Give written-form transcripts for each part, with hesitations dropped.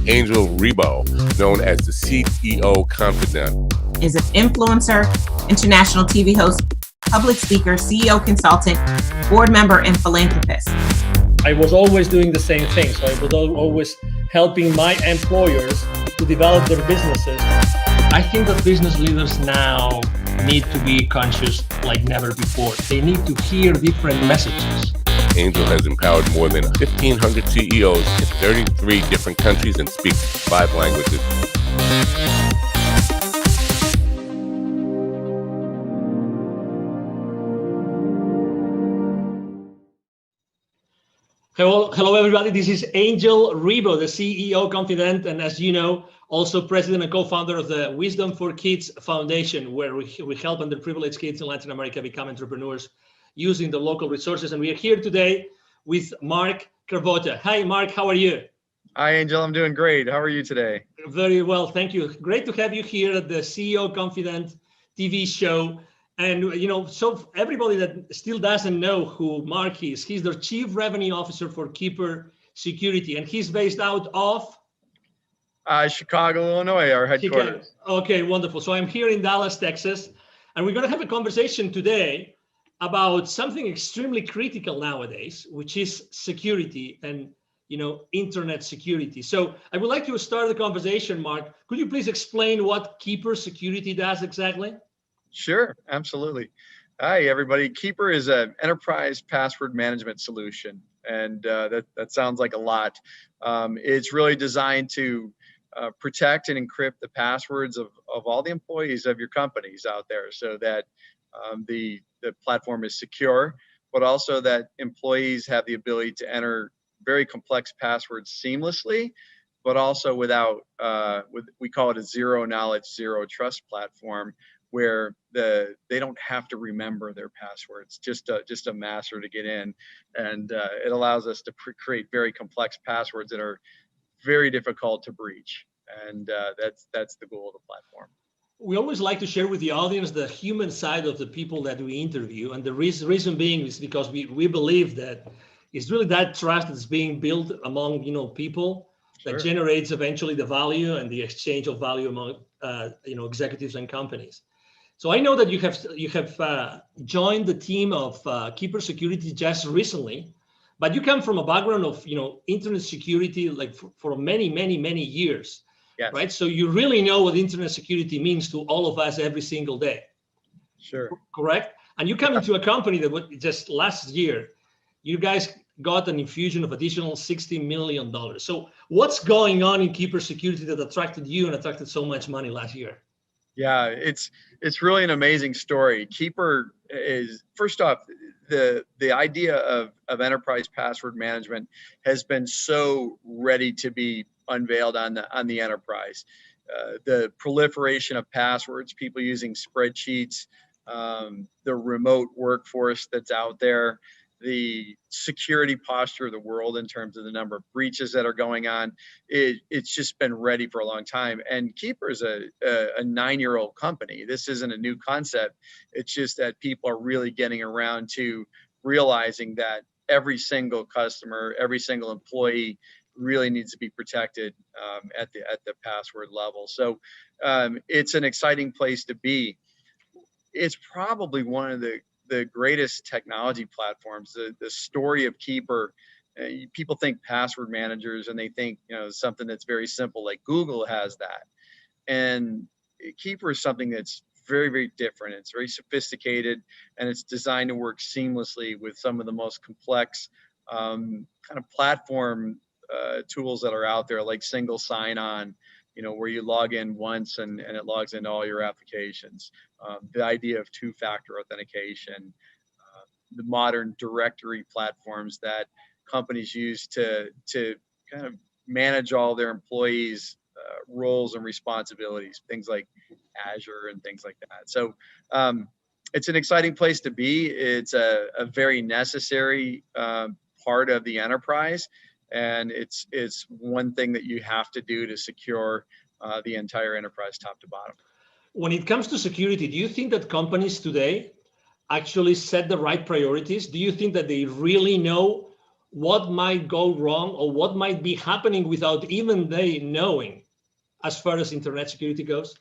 Angel Rebo, known as the CEO Confidant, is an influencer, international TV host, public speaker, CEO consultant, board member, and philanthropist. I was always doing the same thing. So I was always helping my employers to develop their businesses. I think that business leaders now need to be conscious like never before. They need to hear different messages. Angel has empowered more than 1,500 CEOs in 33 different countries and speaks 5 languages. Hello, everybody. This is Angel Rebo, the CEO Confidant, and as you know, also president and co-founder of the Wisdom for Kids Foundation, where we help underprivileged kids in Latin America become entrepreneurs using the local resources. And we are here today with Mark Carvota. Hi, Mark. How are you? Hi, Angel. I'm doing great. How are you today? Very well. Thank you. Great to have you here at the CEO Confidant TV show. And, you know, so everybody that still doesn't know who Mark is, he's the Chief Revenue Officer for Keeper Security, and he's based out of? Chicago, Illinois, our headquarters. Chicago. Okay, wonderful. So I'm here in Dallas, Texas, and we're going to have a conversation today about something extremely critical nowadays, which is security and, you know, internet security. So I would like to start the conversation, Mark. Could you please explain what Keeper Security does exactly? Sure, absolutely. Hi, everybody. Keeper is an enterprise password management solution, and that sounds like a lot. It's really designed to protect and encrypt the passwords of all the employees of your companies out there, so that the platform is secure, but also that employees have the ability to enter very complex passwords seamlessly, but also without, we call it a zero knowledge, zero trust platform, where they don't have to remember their passwords, just a master to get in, and it allows us to create very complex passwords that are very difficult to breach, and that's the goal of the platform. We always like to share with the audience the human side of the people that we interview, and the reason being is because we believe that it's really that trust that's being built among people that Sure. generates eventually the value and the exchange of value among executives and companies. So I know that you have joined the team of Keeper Security just recently, but you come from a background of internet security like for many years, Yes. right? So you really know what internet security means to all of us every single day. Sure. Correct? And you come into a company that just last year, you guys got an infusion of additional $60 million. So what's going on in Keeper Security that attracted you and attracted so much money last year? Yeah, it's really an amazing story. Keeper is, first off, the idea of enterprise password management has been so ready to be unveiled on the enterprise. The proliferation of passwords, people using spreadsheets, the remote workforce that's out there, the security posture of the world in terms of the number of breaches that are going on, it's just been ready for a long time. And Keeper is a 9-year-old company. This isn't a new concept. It's just that people are really getting around to realizing that every single customer, every single employee really needs to be protected at the password level. So it's an exciting place to be. It's probably one of the greatest technology platforms. The story of Keeper, people think password managers and they think something that's very simple, like Google has that, and Keeper is something that's very different. It's very sophisticated, and it's designed to work seamlessly with some of the most complex kind of platform tools that are out there, like single sign-on, where you log in once and it logs into all your applications. The idea of two-factor authentication, the modern directory platforms that companies use to kind of manage all their employees' roles and responsibilities, things like Azure and things like that. So it's an exciting place to be. It's a very necessary part of the enterprise. And it's one thing that you have to do to secure the entire enterprise top to bottom. When it comes to security, do you think that companies today actually set the right priorities? Do you think that they really know what might go wrong or what might be happening without even they knowing as far as internet security goes?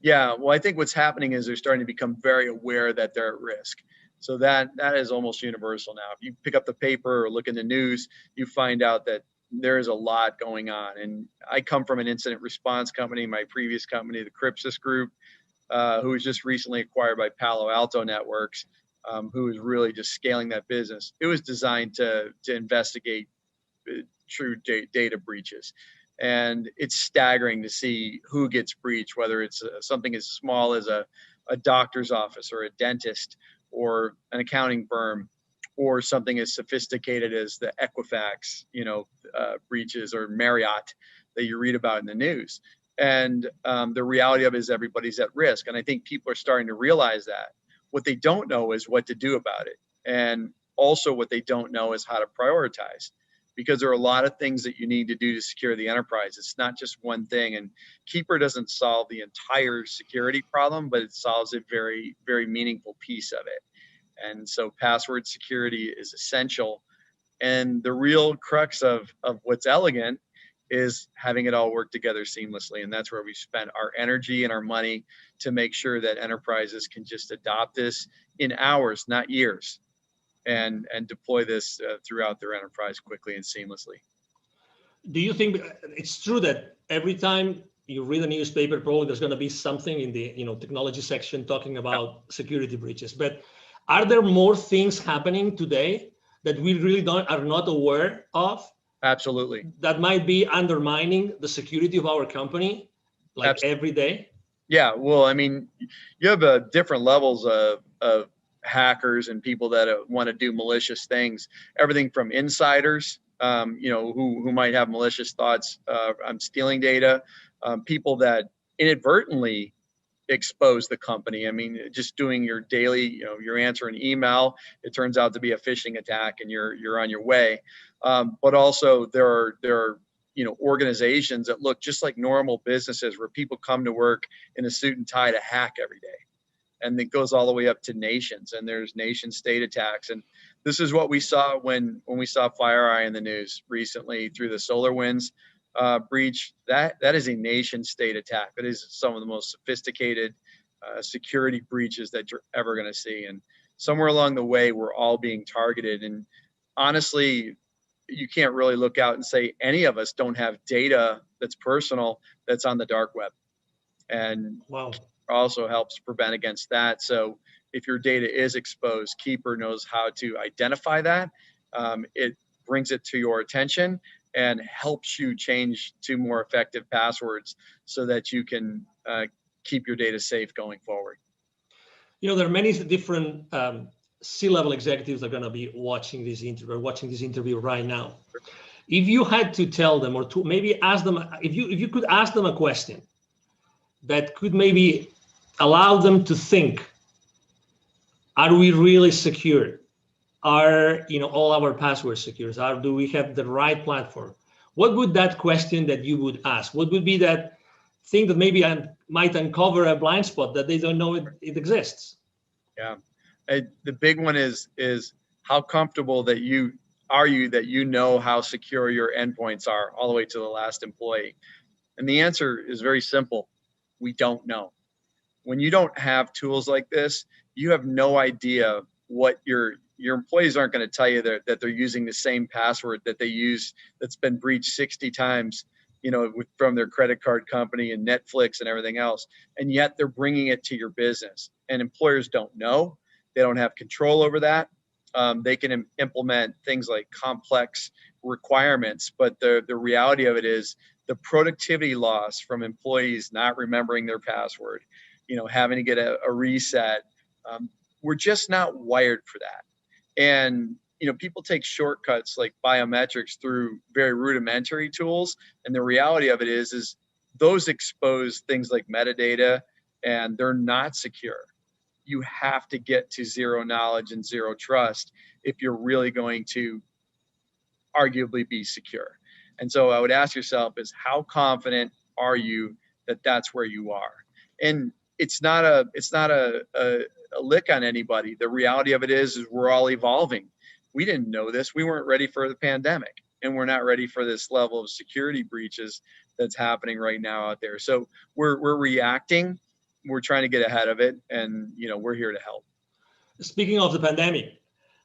Yeah, well, I think what's happening is they're starting to become very aware that they're at risk. So that is almost universal now. If you pick up the paper or look in the news, you find out that there is a lot going on. And I come from an incident response company, my previous company, the Crypsis Group, who was just recently acquired by Palo Alto Networks, who is really just scaling that business. It was designed to investigate true data breaches. And it's staggering to see who gets breached, whether it's something as small as a doctor's office or a dentist or an accounting firm, or something as sophisticated as the Equifax, breaches, or Marriott that you read about in the news. And the reality of it is everybody's at risk. And I think people are starting to realize that. What they don't know is what to do about it. And also what they don't know is how to prioritize, because there are a lot of things that you need to do to secure the enterprise. It's not just one thing. And Keeper doesn't solve the entire security problem, but it solves a very, very meaningful piece of it. And so password security is essential. And the real crux of what's elegant is having it all work together seamlessly. And that's where we spent our energy and our money to make sure that enterprises can just adopt this in hours, not years, and deploy this throughout their enterprise quickly and seamlessly. Do you think it's true that every time you read a newspaper, probably there's going to be something in the technology section talking about security breaches? But are there more things happening today that we really are not aware of? Absolutely. That might be undermining the security of our company, like Absolutely. every day? Yeah, well, I mean, you have different levels of hackers and people that want to do malicious things. Everything from insiders, who might have malicious thoughts on stealing data, people that inadvertently expose the company. I mean, just doing your daily, you're answering email, it turns out to be a phishing attack, and you're on your way. But also there are organizations that look just like normal businesses, where people come to work in a suit and tie to hack every day. And it goes all the way up to nations, and there's nation state attacks. And this is what we saw when we saw FireEye in the news recently through the SolarWinds breach. That is a nation state attack. That is some of the most sophisticated security breaches that you're ever going to see. And somewhere along the way, we're all being targeted. And honestly, you can't really look out and say any of us don't have data that's personal that's on the dark web. And wow, also helps prevent against that. So if your data is exposed, Keeper knows how to identify that. It brings it to your attention and helps you change to more effective passwords so that you can keep your data safe going forward. There are many different C-level executives that are going to be watching this interview right now. If you had to tell them, or to maybe ask them, if you could ask them a question that could maybe allow them to think, are we really secure? Are all our passwords secure? Do we have the right platform? What would that question that you would ask? What would be that thing that maybe might uncover a blind spot that they don't know it exists? Yeah, the big one is how comfortable that you know how secure your endpoints are all the way to the last employee. And the answer is very simple. We don't know. When you don't have tools like this, you have no idea what your employees aren't going to tell you that they're using the same password that they use that's been breached 60 times, from their credit card company and Netflix and everything else. And yet they're bringing it to your business, and employers don't know. They don't have control over that. They can implement things like complex requirements, but the reality of it is the productivity loss from employees not remembering their password, having to get a reset. We're just not wired for that. And, people take shortcuts like biometrics through very rudimentary tools. And the reality of it is those expose things like metadata, and they're not secure. You have to get to zero knowledge and zero trust if you're really going to arguably be secure. And so I would ask yourself is, how confident are you that that's where you are? And it's not a lick on anybody. The reality of it is we're all evolving. we didn't know this. We weren't ready for the pandemic, and we're not ready for this level of security breaches that's happening right now out there. So we're reacting. We're trying to get ahead of it, and we're here to help. Speaking of the pandemic,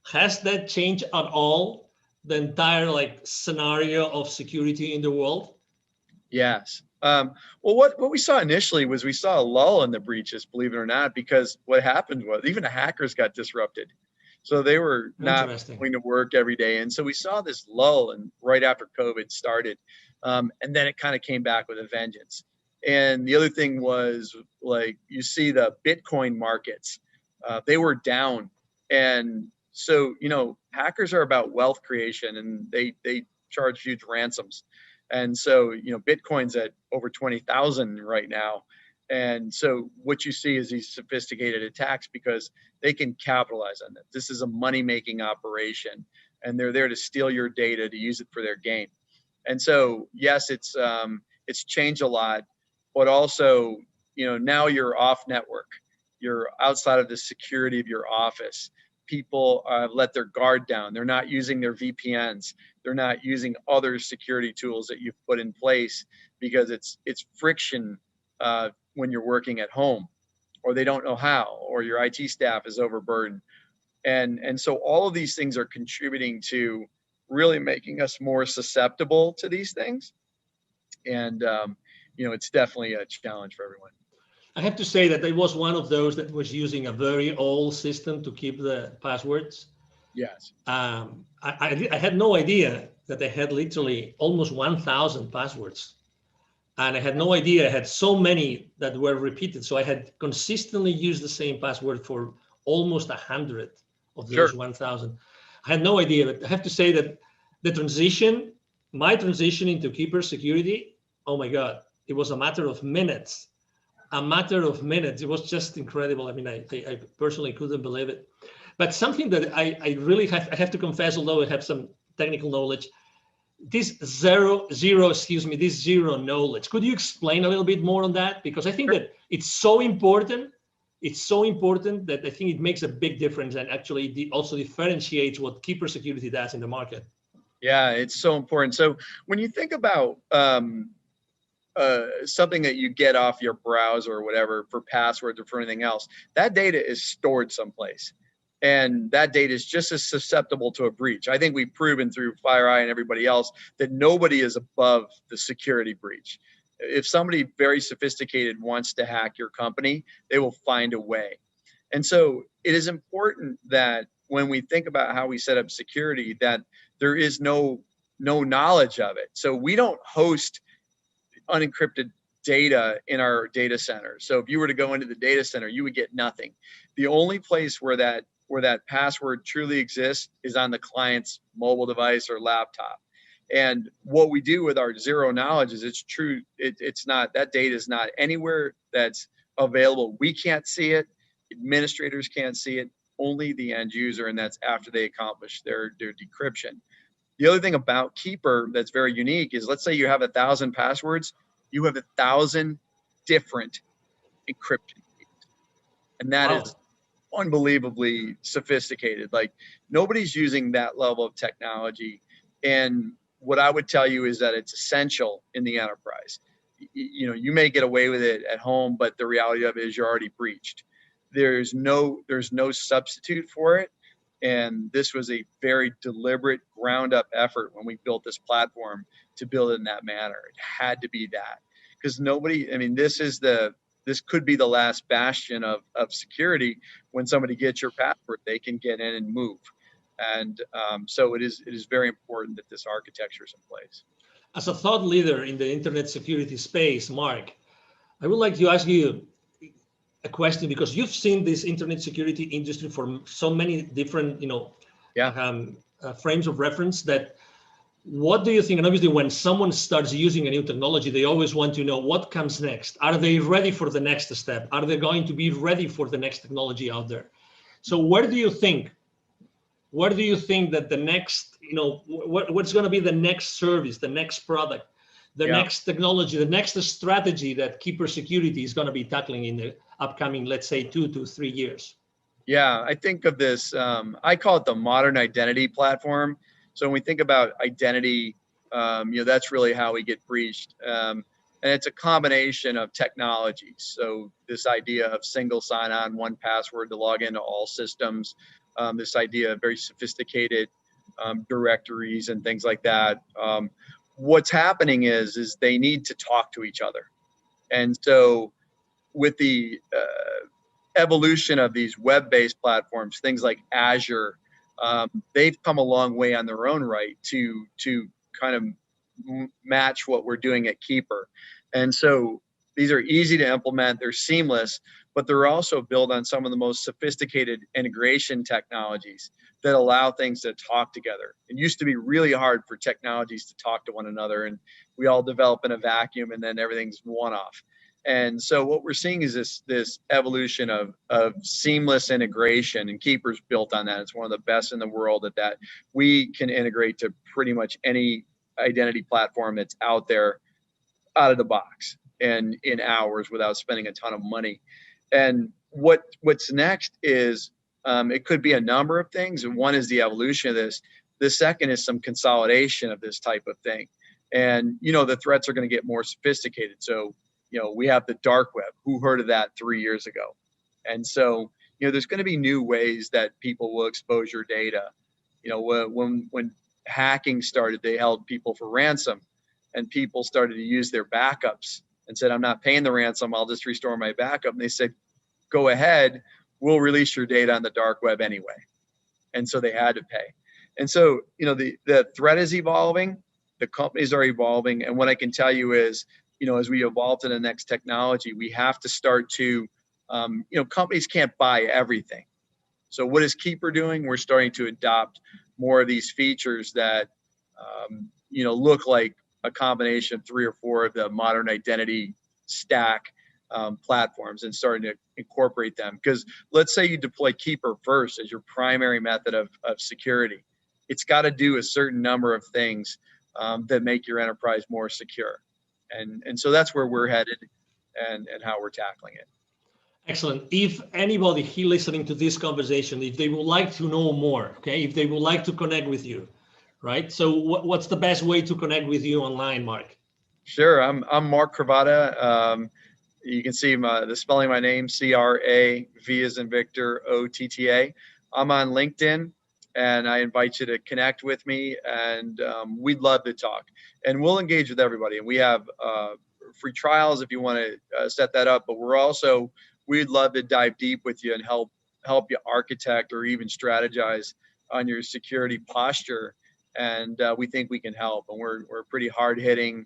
has that changed at all the entire scenario of security in the world? Yes. Well, what we saw initially was we saw a lull in the breaches, believe it or not, because what happened was even the hackers got disrupted. So they were not going to work every day. And so we saw this lull and right after COVID started. And then it kind of came back with a vengeance. And the other thing was, you see the Bitcoin markets, they were down. And so, hackers are about wealth creation, and they charge huge ransoms. And so, Bitcoin's at over 20,000 right now. And so what you see is these sophisticated attacks because they can capitalize on it. This is a money-making operation, and they're there to steal your data to use it for their gain. And so, yes, it's changed a lot, but also, now you're off network. You're outside of the security of your office. People let their guard down. They're not using their VPNs. They're not using other security tools that you've put in place because it's friction when you're working at home, or they don't know how, or your IT staff is overburdened. And so all of these things are contributing to really making us more susceptible to these things. And, it's definitely a challenge for everyone. I have to say that I was one of those that was using a very old system to keep the passwords. Yes. I had no idea that I had literally almost 1,000 passwords. And I had no idea I had so many that were repeated. So I had consistently used the same password for almost 100 of those 1,000. I had no idea, but I have to say that my transition into Keeper security, oh my God, it was a matter of minutes. It was just incredible. I mean, I personally couldn't believe it. But something that I really have to confess, although I have some technical knowledge, this zero knowledge. Could you explain a little bit more on that? Because I think that it's so important. It's so important that I think it makes a big difference and actually also differentiates what Keeper security does in the market. Yeah, it's so important. So when you think about something that you get off your browser or whatever for passwords or for anything else, that data is stored someplace. And that data is just as susceptible to a breach. I think we've proven through FireEye and everybody else that nobody is above the security breach. If somebody very sophisticated wants to hack your company, they will find a way. And so it is important that when we think about how we set up security, that there is no knowledge of it. So we don't host unencrypted data in our data center. So if you were to go into the data center, you would get nothing. The only place where that password truly exists is on the client's mobile device or laptop. And what we do with our zero knowledge is it's true. It's not, that data is not anywhere that's available. We can't see it. Administrators can't see it. Only the end user, and that's after they accomplish their decryption. The other thing about Keeper that's very unique is, let's say you have 1,000 passwords, you have 1,000 different encryption keys. And that is unbelievably sophisticated. Like, nobody's using that level of technology. And what I would tell you is that it's essential in the enterprise. You may get away with it at home, but the reality of it is you're already breached. There's no substitute for it. And this was a very deliberate ground up effort when we built this platform to build it in that manner. It had to be that, because this could be the last bastion of security. When somebody gets your password, they can get in and move. And so it is very important that this architecture is in place. As a thought leader in the internet security space, Mark, I would like to ask you a question, because you've seen this internet security industry for so many different, frames of reference. That, what do you think? And obviously, when someone starts using a new technology, they always want to know what comes next. Are they ready for the next step? Are they going to be ready for the next technology out there? So where do you think that the next, what's going to be the next service, the next product, the next technology, the next strategy that Keeper Security is going to be tackling in the upcoming, let's say, 2 to 3 years? Yeah, I think of this, I call it the modern identity platform. So when we think about identity, that's really how we get breached. And it's a combination of technologies. So this idea of single sign-on, one password to log into all systems, this idea of very sophisticated directories and things like that. What's happening is they need to talk to each other. And so with the evolution of these web-based platforms, things like Azure, they've come a long way on their own right to kind of match what we're doing at Keeper. And so these are easy to implement, they're seamless, but they're also built on some of the most sophisticated integration technologies that allow things to talk together. It used to be really hard for technologies to talk to one another, and we all develop in a vacuum and then everything's one off. And so what we're seeing is this evolution of seamless integration, and Keeper's built on that. It's one of the best in the world at that. We can integrate to pretty much any identity platform that's out there out of the box and in hours without spending a ton of money. And what's next is it could be a number of things. And one is the evolution of this. The second is some consolidation of this type of thing. And, the threats are going to get more sophisticated. So, we have the dark web. Who heard of that 3 years ago? And so, there's going to be new ways that people will expose your data. When hacking started, they held people for ransom, and people started to use their backups and said, I'm not paying the ransom, I'll just restore my backup. And they said, go ahead, we'll release your data on the dark web anyway. And so they had to pay. And so, the threat is evolving, the companies are evolving. And what I can tell you is, as we evolve to the next technology, we have to start to, companies can't buy everything. So what is Keeper doing? We're starting to adopt more of these features that, look like a combination of 3 or 4 of the modern identity stack platforms, and starting to incorporate them. Because let's say you deploy Keeper first as your primary method of security. It's got to do a certain number of things that make your enterprise more secure. And so that's where we're headed and how we're tackling it. Excellent. If anybody here listening to this conversation, if they would like to know more, okay, if they would like to connect with you, right? So what's the best way to connect with you online, Mark? Sure. I'm Mark Cravata. You can see the spelling of my name, C-R-A-V as in Victor, O-T-T-A. I'm on LinkedIn, and I invite you to connect with me, and we'd love to talk. And we'll engage with everybody. And we have free trials if you want to set that up. But we'd love to dive deep with you and help you architect or even strategize on your security posture. And we think we can help. And we're a pretty hard-hitting,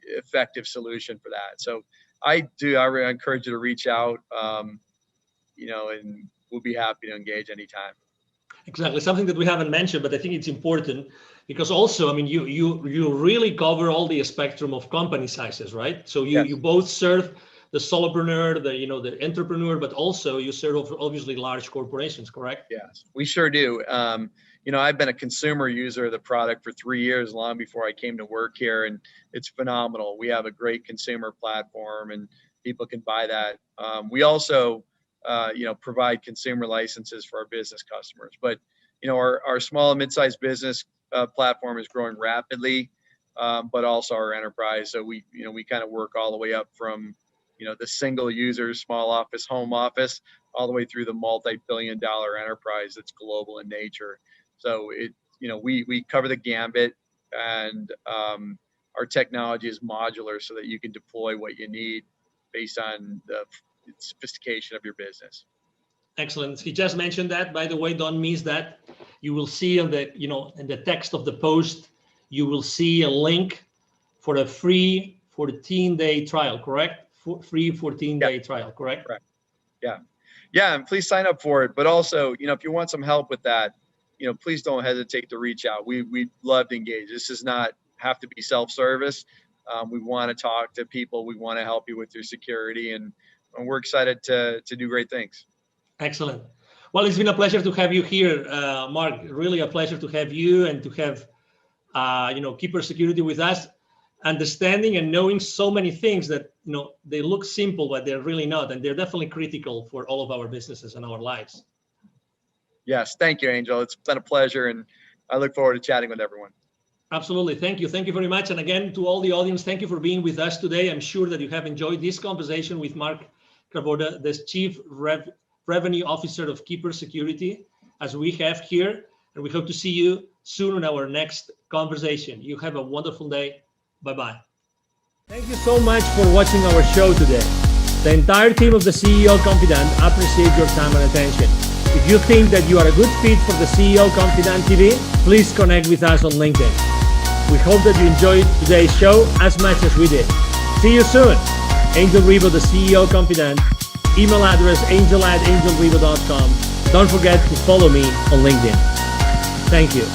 effective solution for that. So I really encourage you to reach out, and we'll be happy to engage anytime. Exactly. Something that we haven't mentioned, but I think it's important because also, I mean, you really cover all the spectrum of company sizes, right? So you, Yes. you both serve the solopreneur, the entrepreneur, but also you serve obviously large corporations, correct? Yes, we sure do. I've been a consumer user of the product for 3 years, long before I came to work here, and it's phenomenal. We have a great consumer platform, and people can buy that. We also, provide consumer licenses for our business customers. But, our small and mid-sized business platform is growing rapidly, but also our enterprise. So we kind of work all the way up from, the single user, small office, home office, all the way through the multi-billion-dollar enterprise that's global in nature. So we cover the gambit, and our technology is modular so that you can deploy what you need based on the sophistication of your business. Excellent. He just mentioned that, by the way, don't miss that. You will see in the text of the post, you will see a link for a free 14-day trial, correct? Free 14-day trial, correct? Correct. Yeah, and please sign up for it. But also, if you want some help with that, please don't hesitate to reach out. We'd love to engage. This does not have to be self-service. We want to talk to people. We want to help you with your security, and we're excited to do great things. Excellent. Well, it's been a pleasure to have you here, Mark. Really a pleasure to have you and to have, Keeper Security with us. understanding and knowing so many things that, they look simple, but they're really not. And they're definitely critical for all of our businesses and our lives. Yes. Thank you, Angel. It's been a pleasure. And I look forward to chatting with everyone. Absolutely. Thank you. Thank you very much. And again, to all the audience, thank you for being with us today. I'm sure that you have enjoyed this conversation with Mark Kraboda, the Chief Revenue Officer of Keeper Security, as we have here. And we hope to see you soon in our next conversation. You have a wonderful day. Bye-bye. Thank you so much for watching our show today. The entire team of the CEO Confidant appreciate your time and attention. If you think that you are a good fit for the CEO Confidant TV, please connect with us on LinkedIn. We hope that you enjoyed today's show as much as we did. See you soon. Angel Ribo, the CEO Confidant. Email address angel@angelribo.com. Don't forget to follow me on LinkedIn. Thank you.